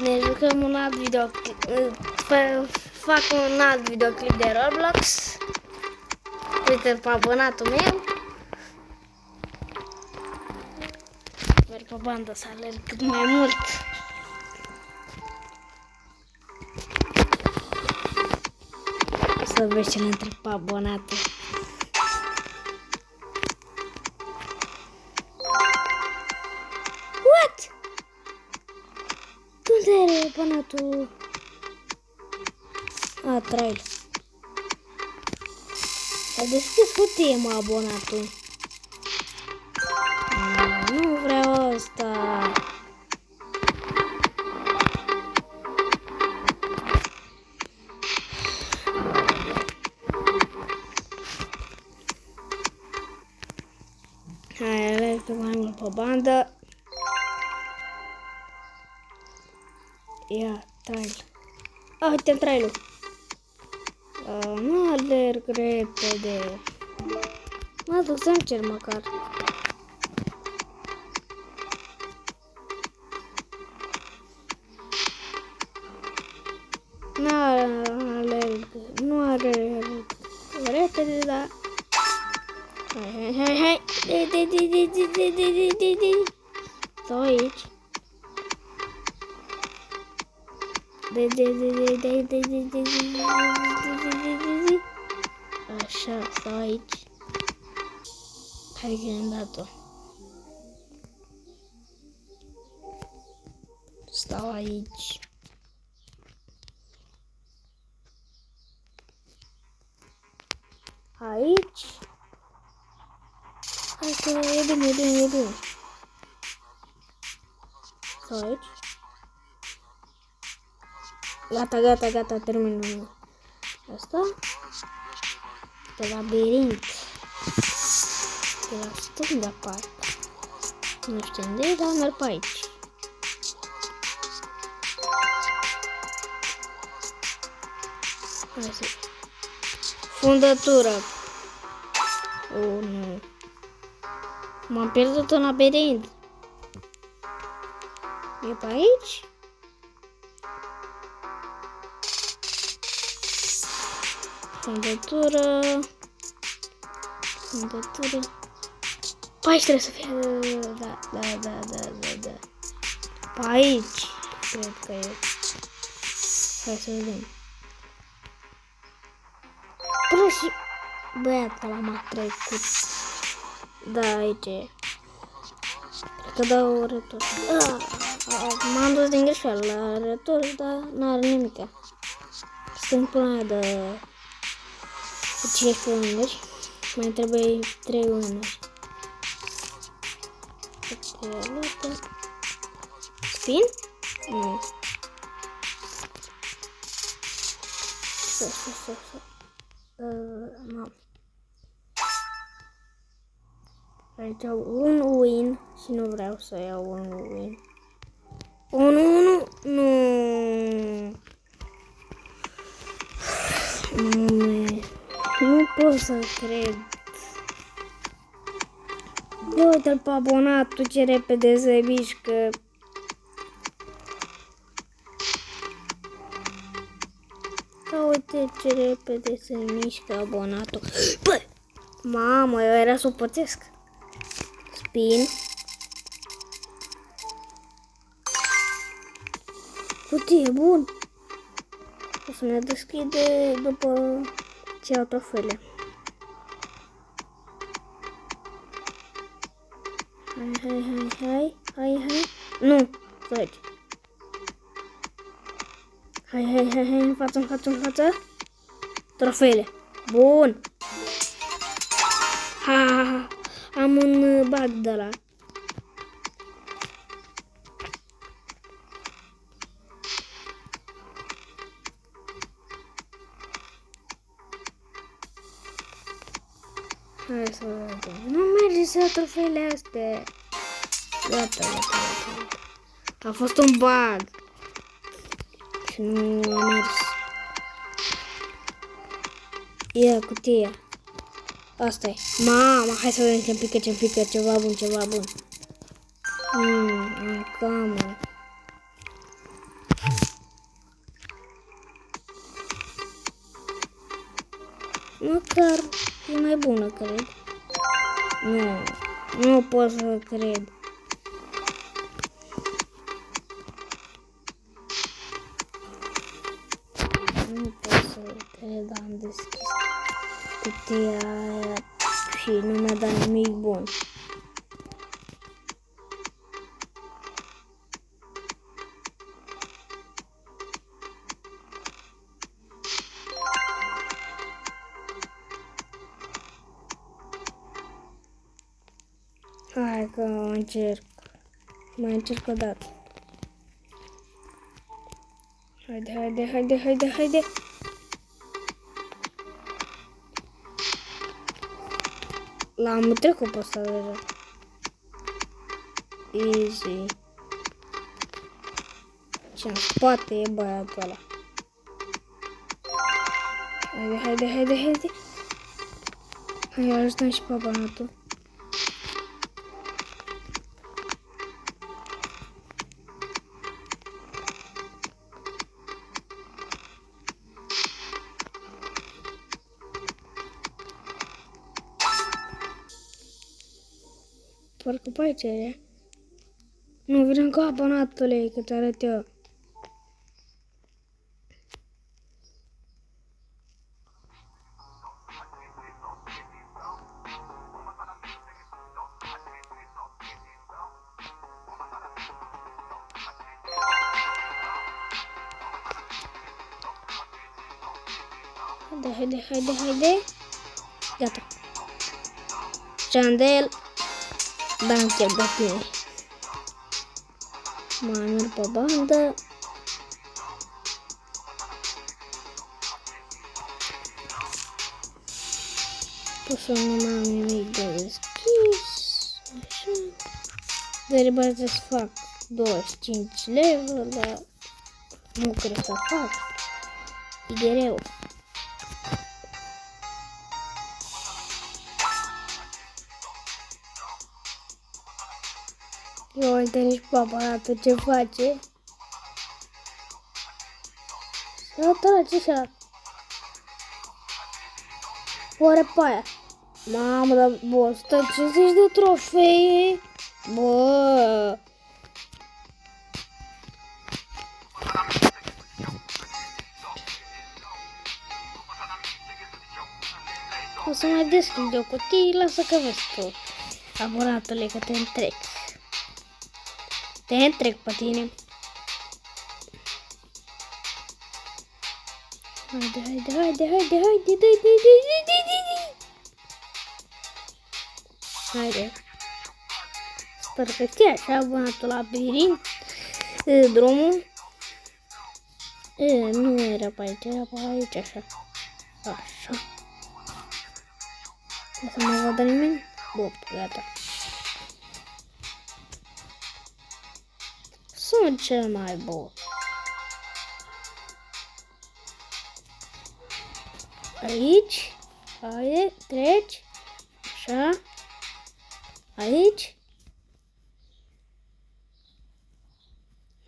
Ne jucăm un alt videoclip. Fac un alt videoclip de Roblox. Uite-l pe abonatul meu. Merg pe bandă să alerg cât mai mult. O să vezi ce le întreb pe abonatul. What? Unde e abonatul? A, trail. A deschis cutie, mă, abonatul. Nu vreau asta. Hai, alerg mai mult pe bandă. Ia, trail. Ah, uite-mi trailul. Nu alerg repede. Mă duc să-mi cer măcar. Nu alerg repede, dar... Hai. Stau aici. Așa, stau aici. Hai că am dat-o. Stau aici. Aici. Hai că e bine. Stau aici. Gata, termin asta. Pe labirint. Pe la stânga parcă. Nu știu unde e, dar merg pe aici. Hai să... Fundătură. Oh, nu. M-am pierdut în labirint. E pe aici? Fundătură. Pe aici trebuie să fie. Da. Pe aici. Cred că e. Hai să vedem. Până și... Băiat, ăla m-a trecut. Da, aici e. Cred că dau retur. M-am dus din greșeală la retur, dar n-are nimica. Sunt până aia de 15 uneri. Mai trebuie 3 uneri. Spin? Nu. Mam. Aici au un win și nu vreau să iau un win. Nu pot să cred. Uite-l pe abonatul ce repede se mișcă. Uite ce repede se mișcă abonatul. Bă! Mamă, eu era să o pățesc. Spin. Cutie, bun. O să ne deschide după ce iau trofele. Hai. Nu, stai. Hai, în față. Trofele. Bun. Ha. Am un bug de la. Hai să vedem. Nu merge să iau trofeele astea. Gata. A fost un bug. Și nu a mers. Ia cutia. Asta e. Mama, hai să vedem ce-mi pică, ceva bun. Am camă. Măcar e mai bună, cred. Nu pot să cred. Nu pot să cred, am deschis cutia aia și nu mi-a dat nimic bun. Hai că încerc. Mai încerc o dată. Haide. L-am trecut pe ăsta deja. Easy. Ce în spate e băiatul ăla. Haide. Hai, ajutăm și pe banatul. Parcă pe aici e. Nu, vine încă abonatule, că te arăt eu. Haide. Gata. Chandel. Da, chiar de tine. Mai merg pe bandă. Să nu am nimic de deschis. Așa. Trebuie să fac 25 level, dar nu cred că fac. E greu. Eu uite nici pe aparatul ce face. Să ce și-a. Oare pe aia? Mamă, dar bă, 150 de trofee. Bă. O să mai deschid o cutie, lasă că vezi tu. Aboratule, că te întrec. Te întrec pe tine. Haide. Haide. Sper că știi așa, abonatul labirint. Drumul. Nu era pe aici, era pe aici, așa. Așa. O să mă vadă nimeni? Bop, gata. Sunt cel mai bun. Aici. Haide, treci. Așa. Aici.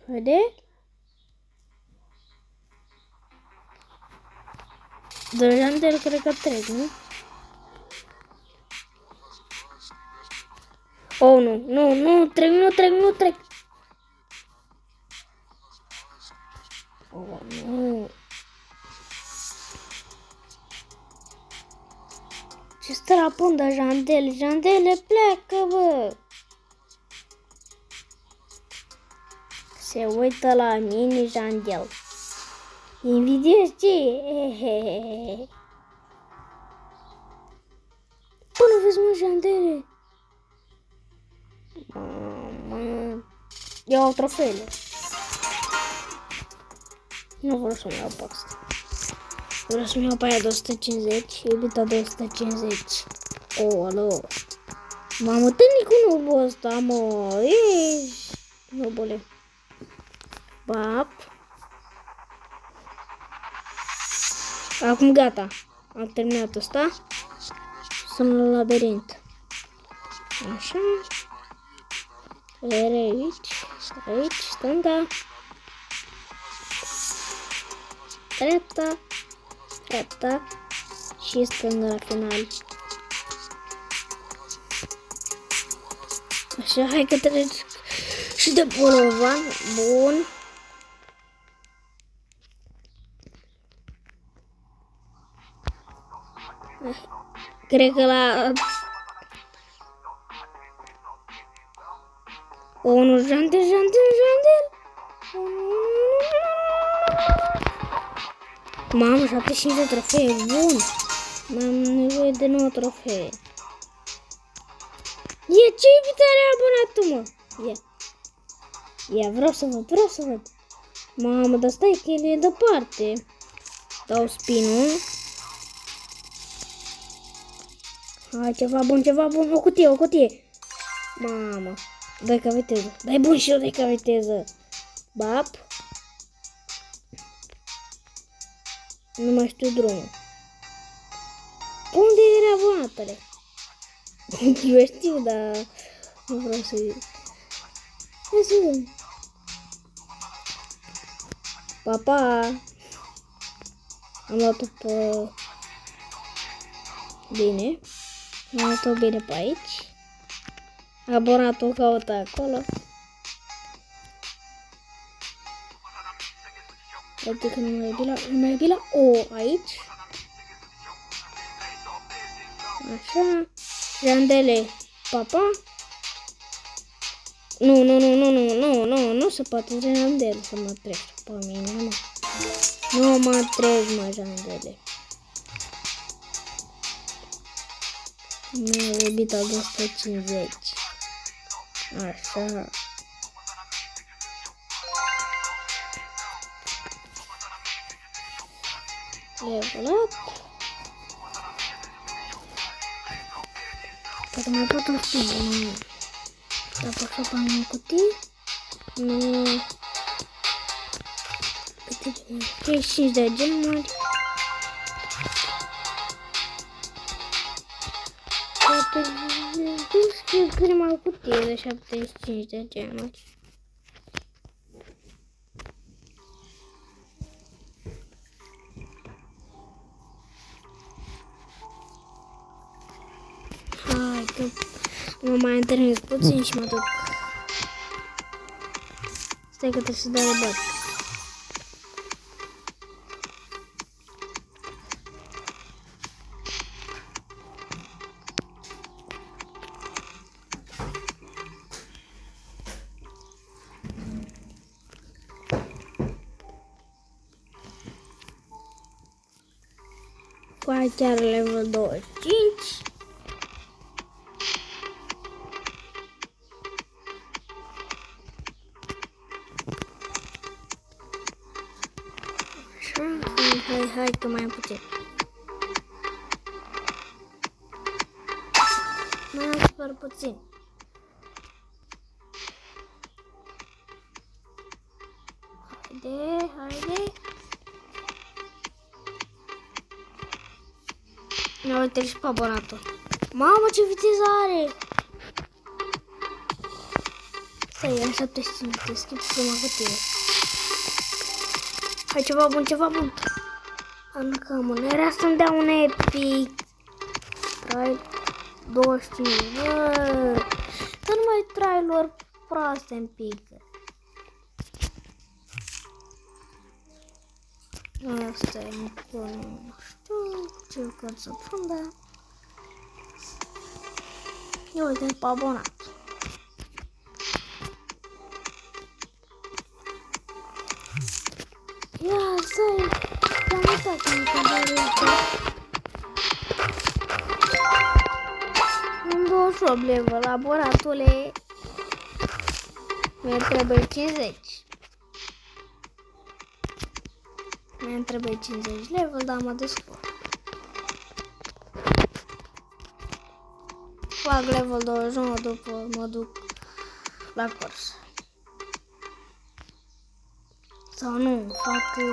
Haide. Deja de cred că trec, nu? Oh, nu trec. Oh, nu. Ce stă la pundă, Jandele, pleacă, bă! Se uită la mine, Jandel. Invidiez ce? Până vezi, mă, Jandele. Iau trofeele. Nu vreau să-mi iau pe asta. Vreau să-mi iau pe aia de 150, iubita de 150. Oh, alo. M-am întâlnit cu nubul ăsta, mă. Ești nubule. Bap. Acum gata. Am terminat ăsta. Sunt la labirint. Așa. Iar aici, stânga. Dreapta și și stângă la final. Așa, hai că treci și de bolovan. Bun. Cred că la... O, nu, Jandel. Mamă, 75 de trofee, bun. Am nevoie de 9 trofee. Ce invitare abonatul, mă? Ia, vreau să văd. Mamă, dar stai că el e departe. Dau spinul. Hai, ceva bun, o cutie. Mamă, dai ca viteză. Dai bun și eu dai ca viteză. Bap. Nu mai știu drumul. Unde era abonatele? Eu știu, dar nu vreau să... Hai să vedem. Pa! Am luat-o pe... Bine. Am luat-o bine pe aici. Abonatul caută acolo. Uite că nu mai e bila. O, aici. Așa. Jandele. Papa. Nu se poate Jandele să mă treci pe mine, mă. Nu mă treci, mă, Jandele. Mi-a iubit al 250. Așa. Level up. Poate mai pot un spin, nu. Dacă așa pe în cutii. Nu. Câte gemuri? 35 de gemuri. Poate duc prima cutie de 75 de gemuri. Hai că mă mai întâlnesc puțin și mă duc. Stai că trebuie să dau de bat. Cu chiar level 25. Hai că mai am puțin. Mai am super puțin. Haide. Ne uite și pe abonatul. Mamă, ce viteză are! Stai, am 75, te schimb prima cutie. Hai, ceva bun. Uncommon. Era să-mi dea un epic. Trai 25. Să nu mai trailer proaste în pică. Asta e acolo. Nu știu ce card să pun, dar... Ia uite pe abonat. Ia, stai! Am uitat în întrebarea asta. Am 28 level, laboratule. Mi-ar trebui 50. Mi-ar trebui 50 level, dar mă descurc. Fac level 29, după mă duc la curs. Sau nu, fac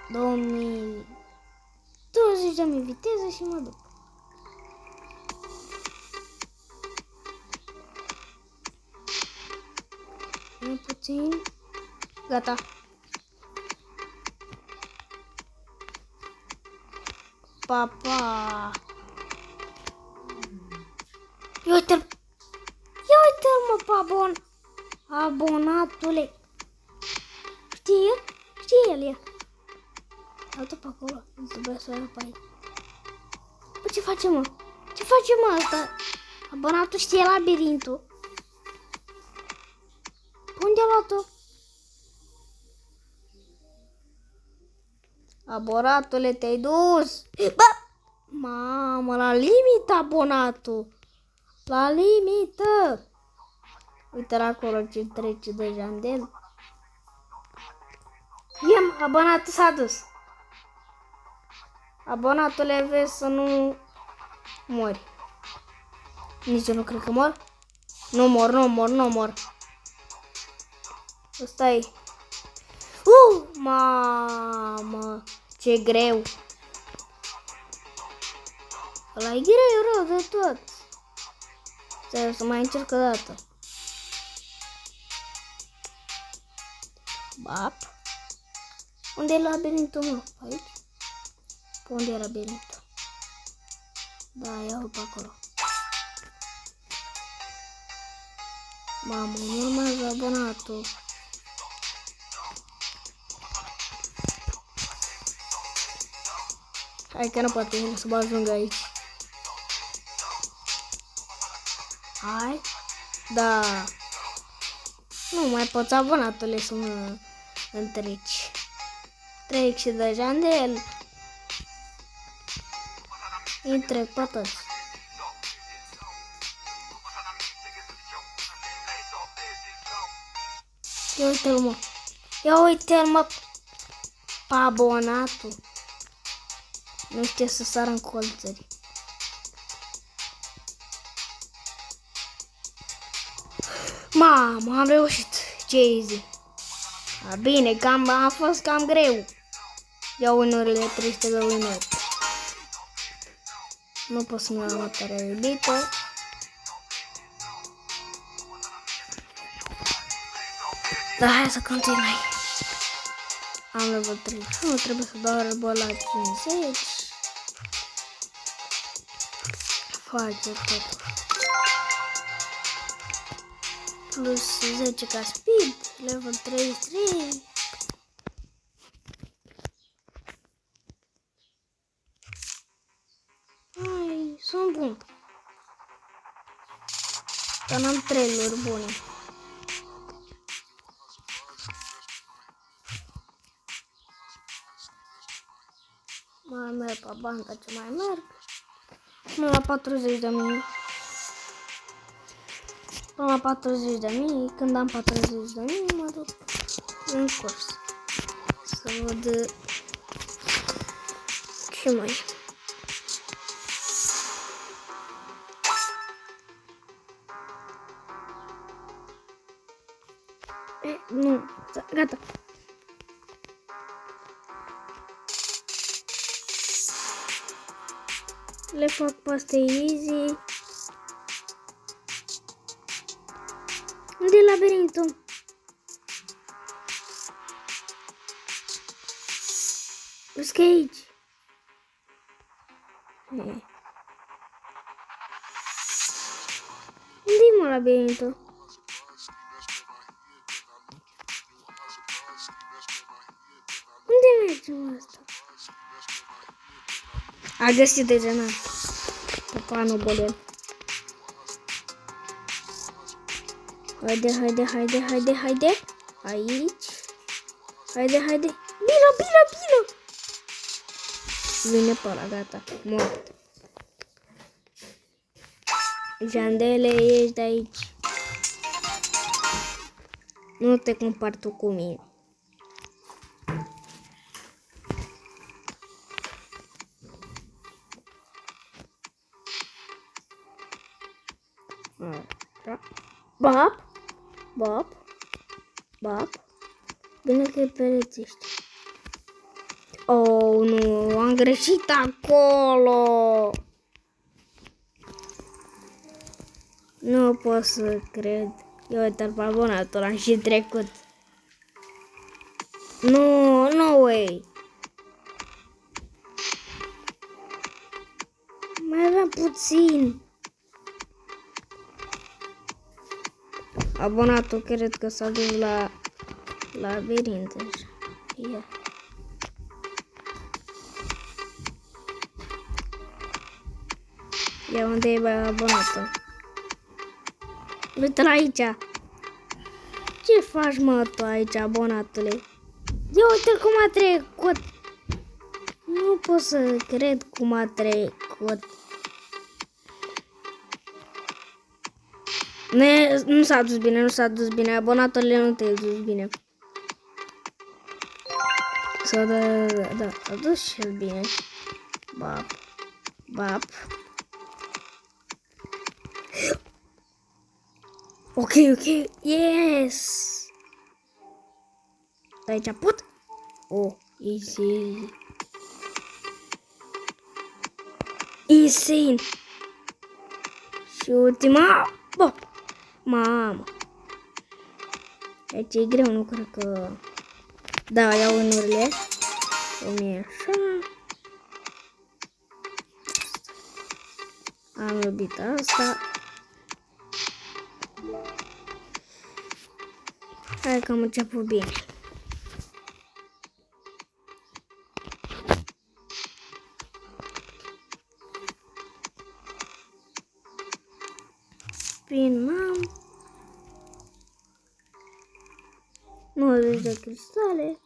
2000... 20.000 viteză și mă duc. Mai puțin. Gata. pa, pa. Ia uite-l mă pe abonatule. Știe el e. Altă pe acolo, nu trebuie să o iau pe aici. Bă, ce face mă? Ce face mă asta? Abonatul știe labirintul. Unde a luat-o? Abonatule, te-ai dus. Bă! Mamă, la limită abonatul. La limită. Uite-l acolo ce trece deja în el. Iem, abonatul s-a dus. Abonatule, vezi să nu mori. Nici eu nu cred că mor. Nu mor. Ăsta-i. Mamă, ce greu. Ăla e greu rău de tot. Stai, o să mai încerc o dată. Bap. Unde e labirintul, mă? Aici? Pe unde e labirintul? Da, iau pe acolo. Mamă, nu urmează abonatul. Hai că nu poate el să mă ajungă aici. Hai. Da. Nu mai poți abonatule să mă întreci. Trec și deja de el. Îi trec pe toți. Ia uite-l mă. Pe abonatul. Nu știe să sară în colțări. Mamă, am reușit. Ce easy. Bine, a fost cam greu. Ia unurile triste de unuri. Nu pot să-mi iau următoarea iubită. Dar hai să continui. Am level 3. Nu trebuie să dau răbă la 50. Face totul. Plus 10 ca speed. Level 33. Hai, sunt bun. Dar n-am 3 lor bune. Mai merg pe banca ce mai merg. Până la 40.000. Până la 40.000. Când am 40.000 mă duc în curs. Să văd ce mai. Nu, gata. Le fac pe astea easy. Unde e labirintul? Vezi aici. Unde-i mă labirintul? Unde mergem asta? A găsit deja, na. Papanul bolen. Haide. Aici. Haide. Bino. Vine pe ăla, gata. Mort. Jandele, ești de aici. Nu te compari tu cu mine. Bap. Bine că e pereții ăștia. Oh, nu, am greșit acolo. Nu pot să cred. Eu uite-l pe abonatul, am și trecut. No way. Mai aveam puțin. Abonatul cred că s-a dus la labirint deja. Yeah. Ia unde e abonatul? Uite-l aici. Ce faci, mă, tu aici, abonatule? Ia uite-l cum a trecut. Nu pot să cred cum a trecut. Nu s-a dus bine, nu s-a dus bine. Abonatele nu te-ai dus bine. Sau da, a dus și el bine. Bap. Ok, yes! Aici pot? Oh, easy. Insane! Și ultima... Bop! Mamă! Aici e greu, nu cred că... Da, iau unurile. 1000 așa. Am iubit asta. Hai că am început bine. Spin, mam. 90 de cristale.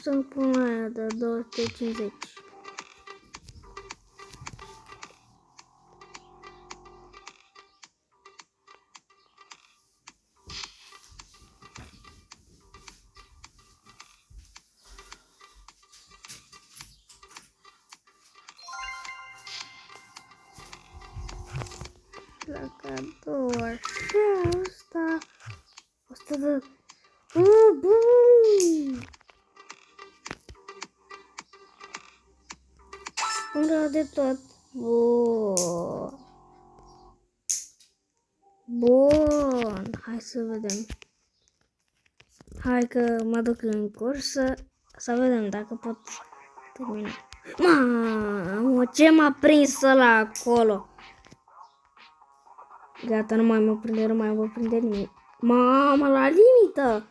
Să pun aia de 250. La cadou așa, asta. 100 de... bun! Unde de tot? Bun. Hai să vedem. Hai că mă duc în cursă. Să vedem dacă pot termina. Mamă, ce m-a prins ăla acolo? Gata, nu mai mă prinde nimic. Mamă, la limită!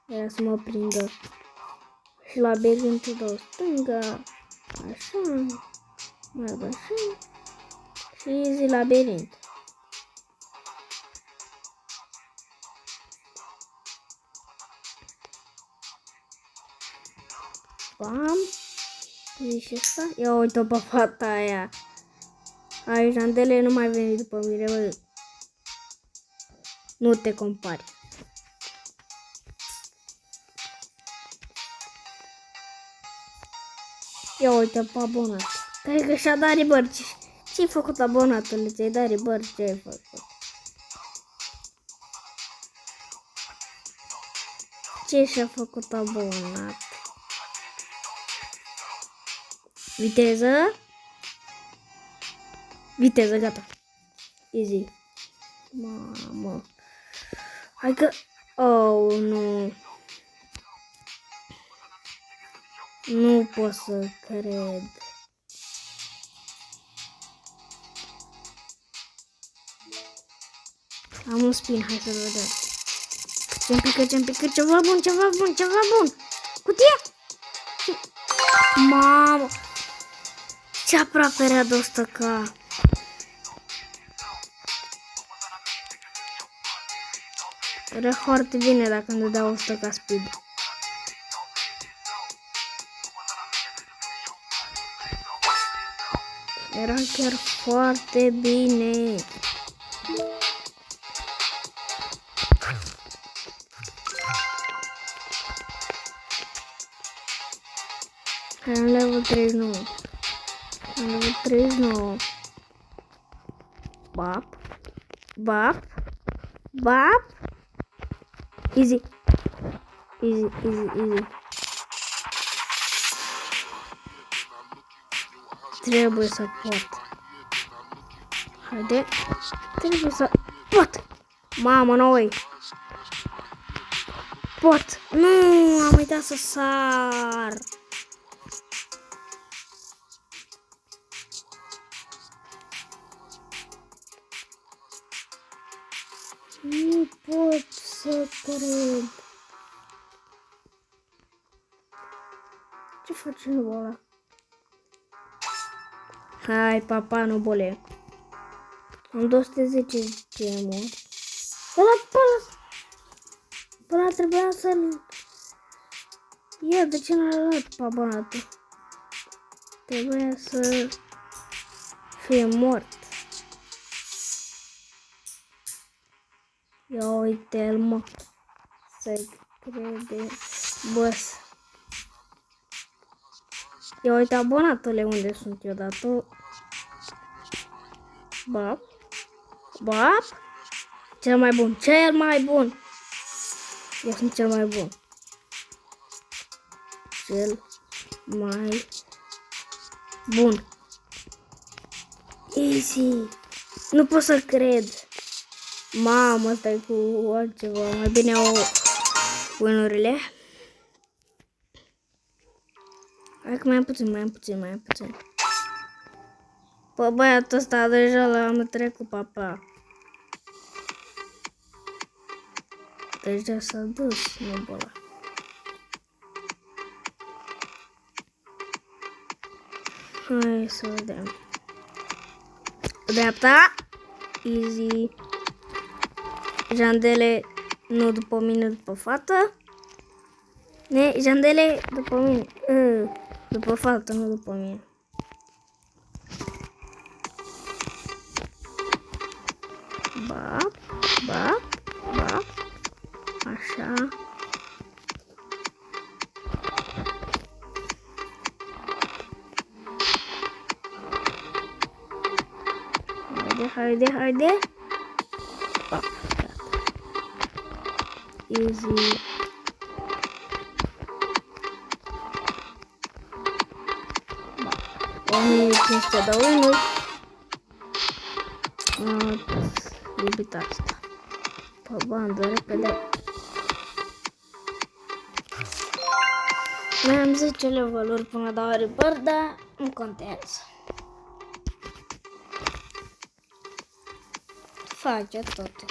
Era să mă prindă. Și labirintul de o stânga. Așa. Mai așa. Și zi labirint. Bam. Zici asta? Ia uite-o pe fata aia. Ai, Jandele, nu mai veni după mine, bă. Nu te compari. Ia uite pe abonat. Cred că și-a dat ribări. Ce-ai făcut abonatul? Ți-ai dat ribări? Ce ai făcut? Ce și-a făcut abonat? Viteză? Viteză, gata. Easy. Mamă. Hai că... Oh, nu. Nu pot să cred. Am un spin, hai să vedem. Ce-mi pică, ceva bun. Cutie! Mamă! Ce aproape era de 100k. Era foarte bine dacă îmi dădea 100k speed. Era chiar foarte bine. Am level 39. Level 39. Bap. Easy. Trebuie să pot. Haide. Trebuie să pot. Mamă, noi. Pot. Nu, am uitat să sar. Nu pot să cred. Ce face nubul ăla? Hai, papa, nubule. Am 210 gemuri. Până trebuia să-l ia. De ce n-a luat pabonatul? Trebuia să fie mort. Ia uite-l, mă. Să-i crede. Băs. Ia uite abonatele unde sunt eu, dar tu... Bap. Bap. Cel mai bun. Cel mai bun. Eu sunt cel mai bun. Cel mai bun. Easy. Nu pot să cred. Mamă, stai cu altceva. Mai bine au win-urile. Hai că mai am puțin. Pă, băiatul ăsta deja l-am trecut, papa. Deja s-a dus nubul ăla. Hai să vedem. Dreapta. Easy. Jandele nu după mine, după fată. Jandele după mine. După fată, nu după mine. Bap. Așa. Haide. Bap. Easy. Bap. 1500 de win-uri. Iubita asta. Pe bandă, repede. Mai am 10 level-uri până dau repair, dar nu contează. Face totul.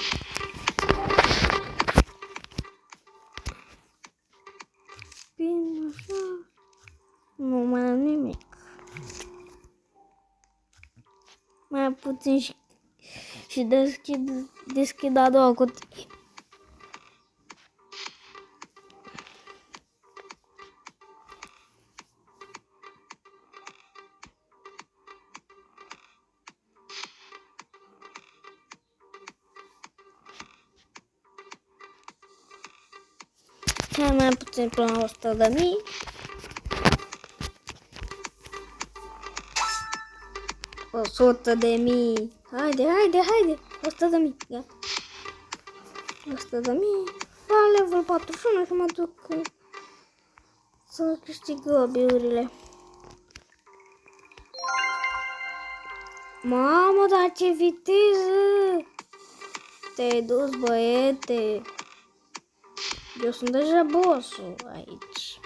Bine, așa. Nu mai am nimic. Mai am puțin și deschid a doua cutie. Mai puțin până la 100.000. O 100.000. Haide. 100.000. Gata. 100.000. La level 41 și mă duc să câștig obiurile. Mamă, dar ce viteză! Te-ai dus, băiete! Eu sunt deja boss-ul aici.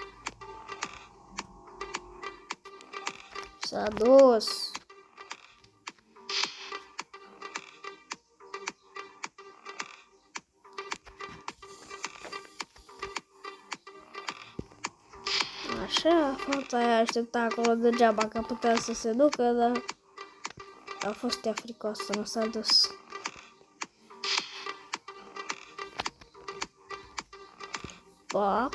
S-a dus. Așa, fata aia aștepta acolo degeaba că putea să se ducă, dar a fost ea fricoasă, nu s-a dus. Bap.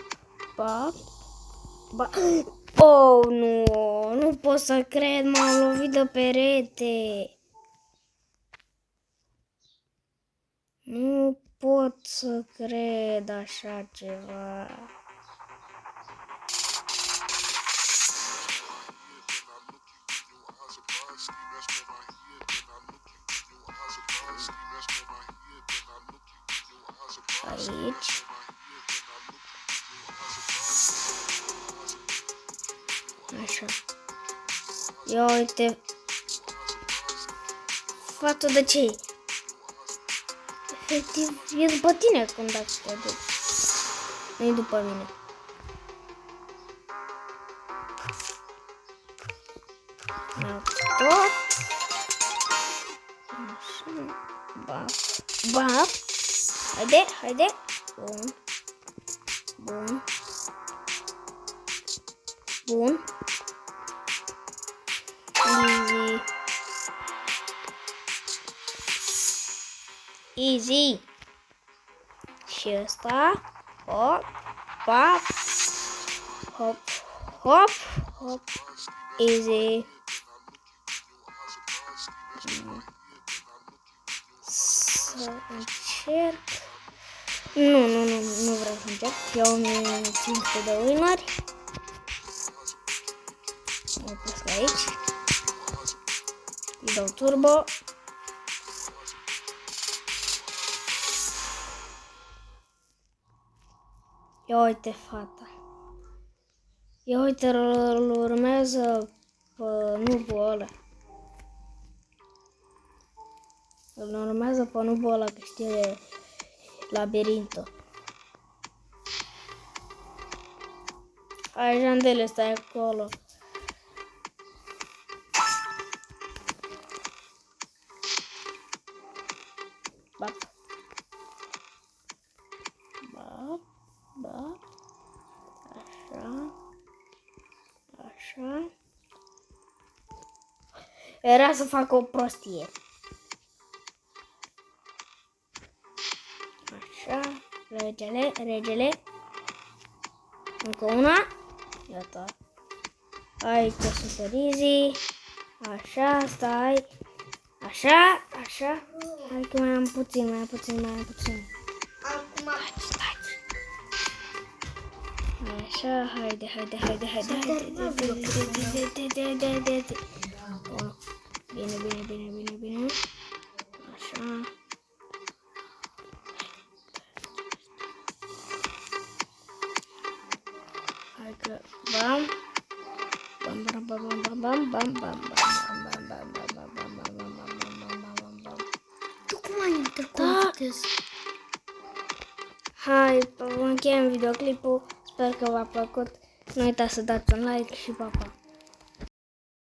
Oh, nu pot să cred, m-am lovit de perete. Nu pot să cred așa ceva. Aici. Așa. Ia uite. Fată de ce? Efectiv, e după tine când dacă te duci. Nu-i după mine. Tot. Așa. Bap. Haide. Bun. Easy. Și ăsta. Hop. Easy. Să încerc. Nu vreau să încerc. Iau 1500 de winuri. Mă pus aici. Îi dau turbo. Ia uite fata. Ia uite, îl urmează pe nubul ăla. Îl urmează pe nubul ăla că știe labirintul. Hai, Jandele, stai acolo. Bap. Așa. Era să fac o prostie. Așa. Regele. Încă una. Iată. Aici super easy. Așa, stai. Așa. Hai că mai am puțin. Acum Stai. Așa, haide. Bine. Așa. Hai că bam. Tu cum ai interconectat? Hai, încheiem videoclipul. Sper că v-a plăcut. Nu uitați să dați un like și pa.